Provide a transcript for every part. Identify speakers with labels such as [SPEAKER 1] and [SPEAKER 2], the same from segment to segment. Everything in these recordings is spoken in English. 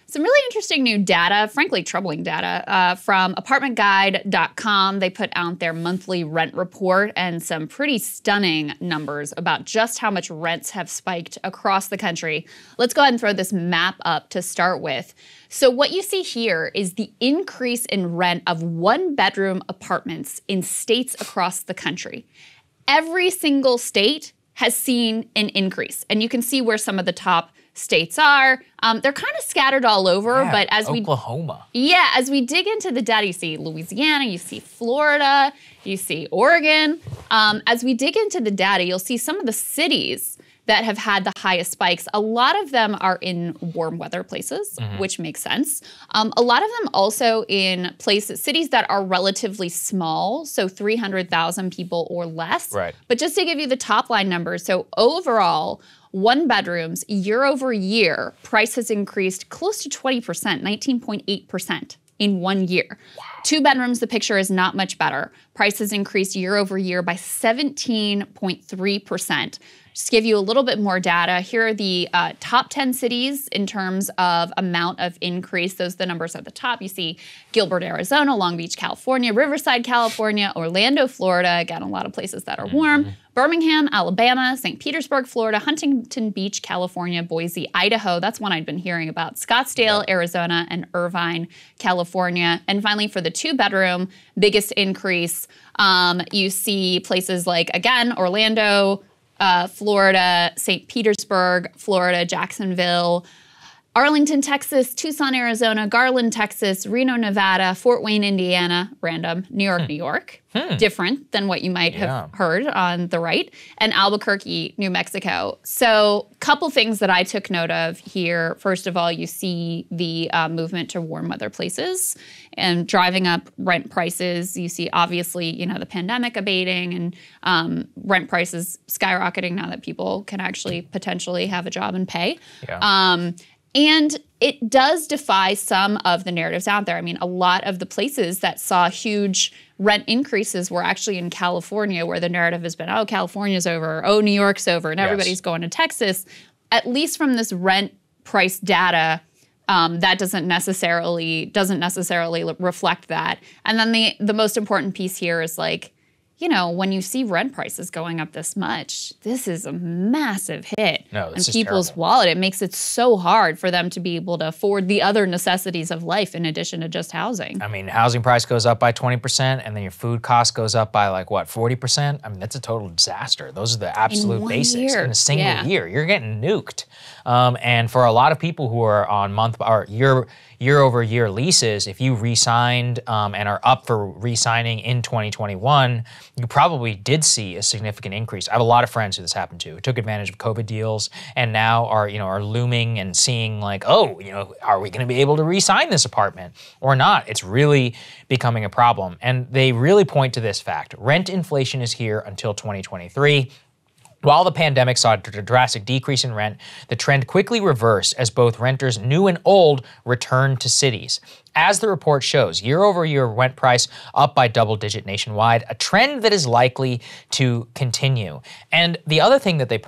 [SPEAKER 1] Some really interesting new data, frankly troubling data, from apartmentguide.com. They put out their monthly rent report and some pretty stunning numbers about just how much rents have spiked across the country. Let's go ahead and throw this map up to start with. So what you see here is the increase in rent of one-bedroom apartments in states across the country. Every single state has seen an increase, and you can see where some of the top states are. They're kind of scattered all over, but as
[SPEAKER 2] Oklahoma.
[SPEAKER 1] as we dig into the data, you see Louisiana, you see Florida, you see Oregon. As we dig into the data, you'll see some of the cities that have had the highest spikes. A lot of them are in warm weather places, which makes sense. A lot of them also in cities that are relatively small, so 300,000 people or less.
[SPEAKER 2] Right.
[SPEAKER 1] But just to give you the top line numbers, so overall, one bedrooms, year over year, price has increased close to 20%, 19.8% in 1 year. Wow. Two bedrooms, the picture is not much better. Price has increased year over year by 17.3%. Just to give you a little bit more data, here are the top 10 cities in terms of amount of increase. Those are the numbers at the top. You see Gilbert, Arizona, Long Beach, California, Riverside, California, Orlando, Florida. Again, a lot of places that are warm. Birmingham, Alabama, St. Petersburg, Florida, Huntington Beach, California, Boise, Idaho. That's one I'd been hearing about. Scottsdale, Arizona, and Irvine, California. And finally, for the two-bedroom, biggest increase, you see places like, again, Orlando, Florida, St. Petersburg, Florida, Jacksonville, Arlington, Texas, Tucson, Arizona, Garland, Texas, Reno, Nevada, Fort Wayne, Indiana, random, New York, New York, different than what you might have heard on the right, and Albuquerque, New Mexico. So couple things that I took note of here. First of all, you see the movement to warm weather places and driving up rent prices. You see, obviously, the pandemic abating and rent prices skyrocketing now that people can actually potentially have a job and pay. Yeah. And it does defy some of the narratives out there. I mean, a lot of the places that saw huge rent increases were actually in California, where the narrative has been, oh, California's over, oh, New York's over, and everybody's going to Texas. At least from this rent price data, that doesn't necessarily reflect that. And then the most important piece here is like, when you see rent prices going up this much, this is a massive hit on people's wallet. It makes it so hard for them to be able to afford the other necessities of life in addition to just housing.
[SPEAKER 2] I mean, housing price goes up by 20%, and then your food cost goes up by 40%? I mean, that's a total disaster. Those are the absolute basics. In a single year, you're getting nuked. And for a lot of people who are on year-over-year leases, if you re-signed and are up for re-signing in 2021, you probably did see a significant increase. I have a lot of friends who this happened to, who took advantage of COVID deals and now are looming and seeing are we going to be able to re-sign this apartment or not? It's really becoming a problem. And they really point to this fact. Rent inflation is here until 2023. While the pandemic saw a drastic decrease in rent, the trend quickly reversed as both renters new and old returned to cities. As the report shows, year-over-year rent price up by double-digit nationwide, a trend that is likely to continue. And the other thing that they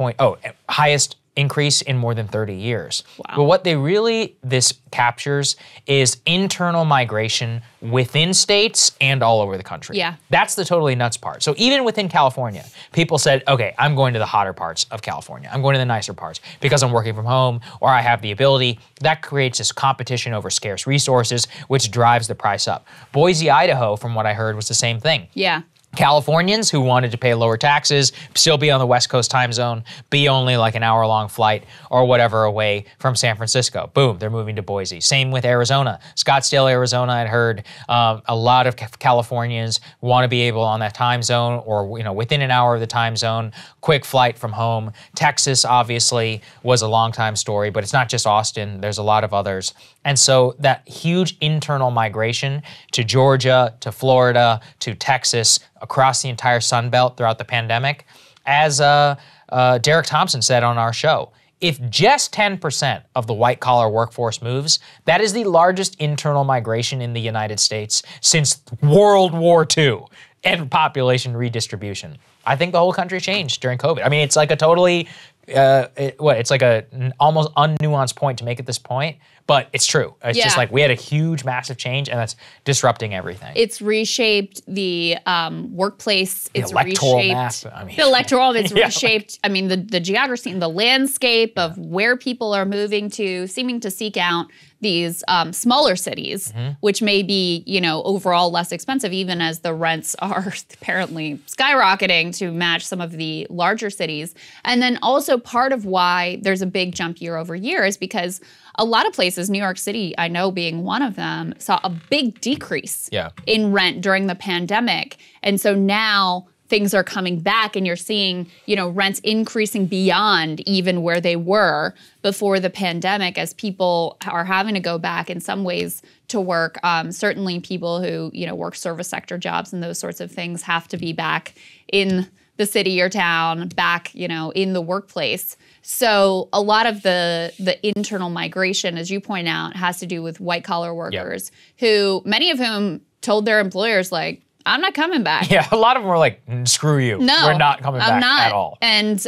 [SPEAKER 2] highest increase in more than 30 years. Wow. But what this captures is internal migration within states and all over the country. Yeah. That's the totally nuts part. So even within California, people said, okay, I'm going to the hotter parts of California. I'm going to the nicer parts because I'm working from home or I have the ability. That creates this competition over scarce resources, which drives the price up. Boise, Idaho, from what I heard, was the same thing. Yeah. Californians who wanted to pay lower taxes, still be on the West Coast time zone, be only like an hour-long flight or whatever away from San Francisco. Boom, they're moving to Boise. Same with Arizona. Scottsdale, Arizona, I'd heard a lot of Californians want to be able on that time zone or within an hour of the time zone, quick flight from home. Texas, obviously, was a long-time story, but it's not just Austin. There's a lot of others. And so that huge internal migration to Georgia, to Florida, to Texas, across the entire Sun Belt throughout the pandemic, as Derek Thompson said on our show, if just 10% of the white-collar workforce moves, that is the largest internal migration in the United States since World War II and population redistribution. I think the whole country changed during COVID. I mean, it's like a totally it's like a almost unnuanced point to make at this point, but it's true. It's just like we had a huge, massive change, and that's disrupting everything.
[SPEAKER 1] It's reshaped the workplace. It's
[SPEAKER 2] electoral
[SPEAKER 1] reshaped
[SPEAKER 2] map. I mean,
[SPEAKER 1] the electoral. It's reshaped. I mean, the geography and the landscape of where people are moving to, seeming to seek out these smaller cities, which may be, you know, overall less expensive, even as the rents are apparently skyrocketing to match some of the larger cities. And then also part of why there's a big jump year over year is because a lot of places, New York City, I know being one of them, saw a big decrease in rent during the pandemic. And so now things are coming back and you're seeing, you know, rents increasing beyond even where they were before the pandemic as people are having to go back in some ways to work. Certainly people who, you know, work service sector jobs and those sorts of things have to be back in the city or town, back, you know, in the workplace. So a lot of the internal migration, as you point out, has to do with white collar workers who, many of whom told their employers, like, I'm not coming back.
[SPEAKER 2] Yeah, a lot of them were like, screw you.
[SPEAKER 1] No,
[SPEAKER 2] we're not coming back at all.
[SPEAKER 1] And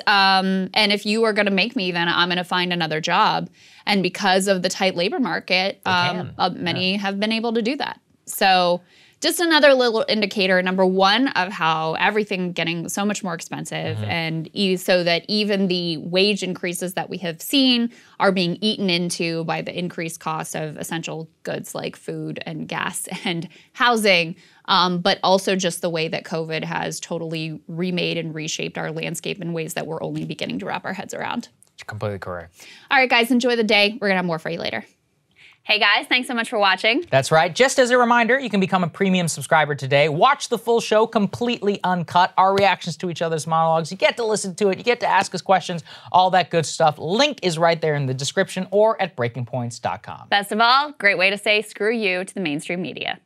[SPEAKER 1] if you are going to make me, then I'm going to find another job. And because of the tight labor market, many have been able to do that. So just another little indicator, number one, of how everything getting so much more expensive, and so that even the wage increases that we have seen are being eaten into by the increased cost of essential goods like food and gas and housing, but also just the way that COVID has totally remade and reshaped our landscape in ways that we're only beginning to wrap our heads around.
[SPEAKER 2] Completely correct.
[SPEAKER 1] All right, guys, enjoy the day. We're going to have more for you later. Hey guys, thanks so much for watching.
[SPEAKER 2] That's right. Just as a reminder, you can become a premium subscriber today. Watch the full show completely uncut, our reactions to each other's monologues. You get to listen to it, you get to ask us questions, all that good stuff. Link is right there in the description or at breakingpoints.com.
[SPEAKER 1] Best of all, great way to say screw you to the mainstream media.